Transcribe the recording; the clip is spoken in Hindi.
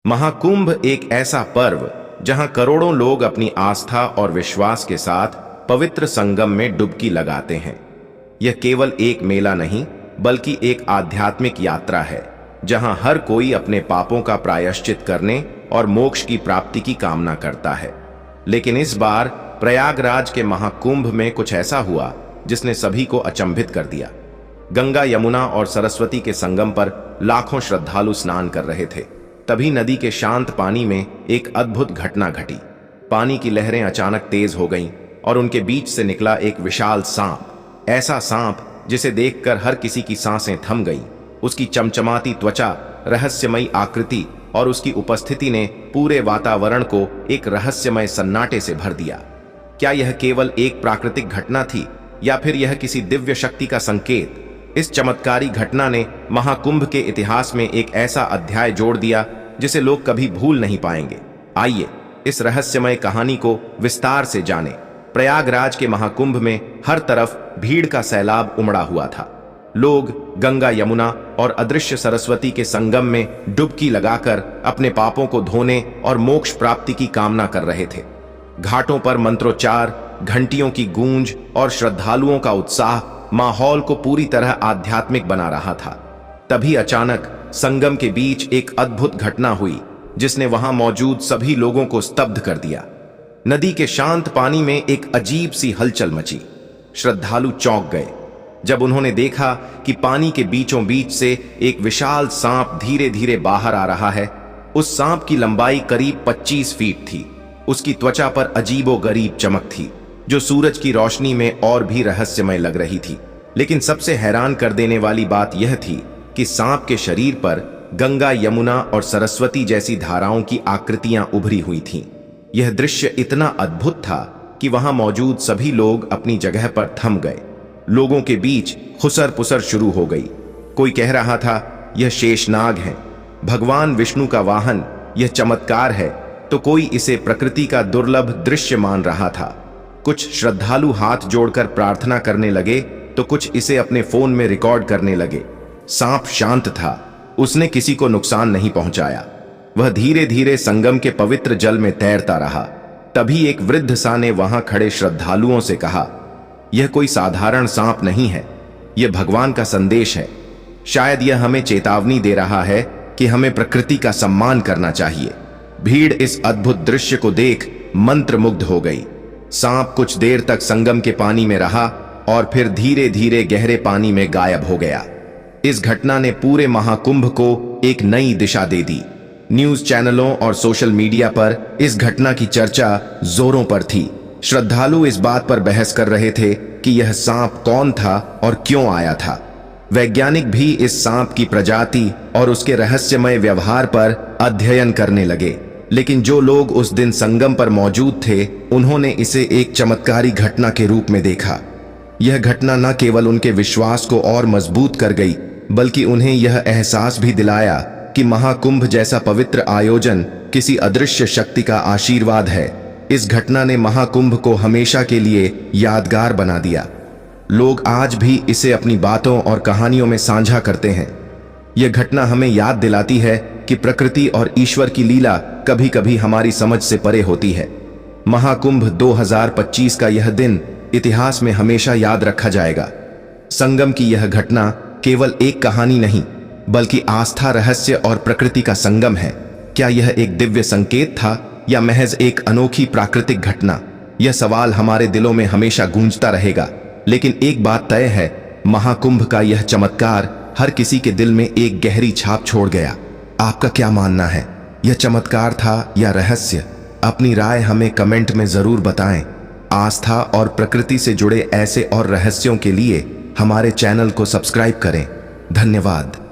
महाकुंभ एक ऐसा पर्व जहां करोड़ों लोग अपनी आस्था और विश्वास के साथ पवित्र संगम में डुबकी लगाते हैं। यह केवल एक मेला नहीं बल्कि एक आध्यात्मिक यात्रा है जहां हर कोई अपने पापों का प्रायश्चित करने और मोक्ष की प्राप्ति की कामना करता है। लेकिन इस बार प्रयागराज के महाकुंभ में कुछ ऐसा हुआ जिसने सभी को अचंभित कर दिया। गंगा, यमुना और सरस्वती के संगम पर लाखों श्रद्धालु स्नान कर रहे थे। तभी नदी के शांत पानी में एक अद्भुत घटना घटी। पानी की लहरें अचानक तेज हो गईं और उनके बीच से निकला एक विशाल सांप। ऐसा सांप जिसे देखकर हर किसी की सांसें थम गईं। उसकी चमचमाती त्वचा, रहस्यमयी आकृति और उसकी उपस्थिति ने पूरे वातावरण को एक रहस्यमय सन्नाटे से भर दिया। क्या यह केवल एक प्राकृतिक घटना थी या फिर यह किसी दिव्य शक्ति का संकेत? इस चमत्कारी घटना ने महाकुंभ के इतिहास में एक ऐसा अध्याय जोड़ दिया जिसे लोग कभी भूल नहीं पाएंगे। आइए इस रहस्यमय कहानी को विस्तार से जानें। प्रयागराज के महाकुंभ में हर तरफ भीड़ का सैलाब उमड़ा हुआ था। लोग गंगा, यमुना और अदृश्य सरस्वती के संगम में डुबकी लगाकर अपने पापों को धोने और मोक्ष प्राप्ति की कामना कर रहे थे। घाटों पर मंत्रोच्चार, घंटियों की गूंज और श्रद्धालुओं का उत्साह माहौल को पूरी तरह आध्यात्मिक बना रहा था। तभी अचानक संगम के बीच एक अद्भुत घटना हुई जिसने वहां मौजूद सभी लोगों को स्तब्ध कर दिया। नदी के शांत पानी में एक अजीब सी हलचल मची। श्रद्धालु चौंक गए जब उन्होंने देखा कि पानी के बीचों बीच से एक विशाल सांप धीरे धीरे बाहर आ रहा है। उस सांप की लंबाई करीब 25 फीट थी। उसकी त्वचा पर अजीबोगरीब चमक थी जो सूरज की रोशनी में और भी रहस्यमय लग रही थी। लेकिन सबसे हैरान कर देने वाली बात यह थी कि सांप के शरीर पर गंगा, यमुना और सरस्वती जैसी धाराओं की आकृतियां उभरी हुई थीं। यह दृश्य इतना अद्भुत था कि वहां मौजूद सभी लोग अपनी जगह पर थम गए। लोगों के बीच खुसर पुसर शुरू हो गई। कोई कह रहा था यह शेषनाग है, भगवान विष्णु का वाहन, यह चमत्कार है, तो कोई इसे प्रकृति का दुर्लभ दृश्य मान रहा था। कुछ श्रद्धालु हाथ जोड़कर प्रार्थना करने लगे तो कुछ इसे अपने फोन में रिकॉर्ड करने लगे। सांप शांत था, उसने किसी को नुकसान नहीं पहुंचाया। वह धीरे धीरे संगम के पवित्र जल में तैरता रहा। तभी एक वृद्ध सा ने वहां खड़े श्रद्धालुओं से कहा, यह कोई साधारण सांप नहीं है, यह भगवान का संदेश है। शायद यह हमें चेतावनी दे रहा है कि हमें प्रकृति का सम्मान करना चाहिए। भीड़ इस अद्भुत दृश्य को देख मंत्रमुग्ध हो गई। सांप कुछ देर तक संगम के पानी में रहा और फिर धीरे धीरे गहरे पानी में गायब हो गया। इस घटना ने पूरे महाकुंभ को एक नई दिशा दे दी। न्यूज चैनलों और सोशल मीडिया पर इस घटना की चर्चा जोरों पर थी। श्रद्धालु इस बात पर बहस कर रहे थे कि यह सांप कौन था और क्यों आया था। वैज्ञानिक भी इस सांप की प्रजाति और उसके रहस्यमय व्यवहार पर अध्ययन करने लगे। लेकिन जो लोग उस दिन संगम पर मौजूद थे उन्होंने इसे एक चमत्कारी घटना के रूप में देखा। यह घटना न केवल उनके विश्वास को और मजबूत कर गई बल्कि उन्हें यह एहसास भी दिलाया कि महाकुंभ जैसा पवित्र आयोजन किसी अदृश्य शक्ति का आशीर्वाद है। इस घटना ने महाकुंभ को हमेशा के लिए यादगार बना दिया। लोग आज भी इसे अपनी बातों और कहानियों में साझा करते हैं। यह घटना हमें याद दिलाती है कि प्रकृति और ईश्वर की लीला कभी कभी हमारी समझ से परे होती है। महाकुंभ 2025 का यह दिन इतिहास में हमेशा याद रखा जाएगा। संगम की यह घटना केवल एक कहानी नहीं बल्कि आस्था, रहस्य और प्रकृति का संगम है। क्या यह एक दिव्य संकेत था या महज एक अनोखी प्राकृतिक घटना? यह सवाल हमारे दिलों में हमेशा गूंजता रहेगा। लेकिन एक बात तय है, महाकुंभ का यह चमत्कार हर किसी के दिल में एक गहरी छाप छोड़ गया। आपका क्या मानना है? यह चमत्कार था या रहस्य? अपनी राय हमें कमेंट में जरूर बताएं। आस्था और प्रकृति से जुड़े ऐसे और रहस्यों के लिए हमारे चैनल को सब्सक्राइब करें। धन्यवाद।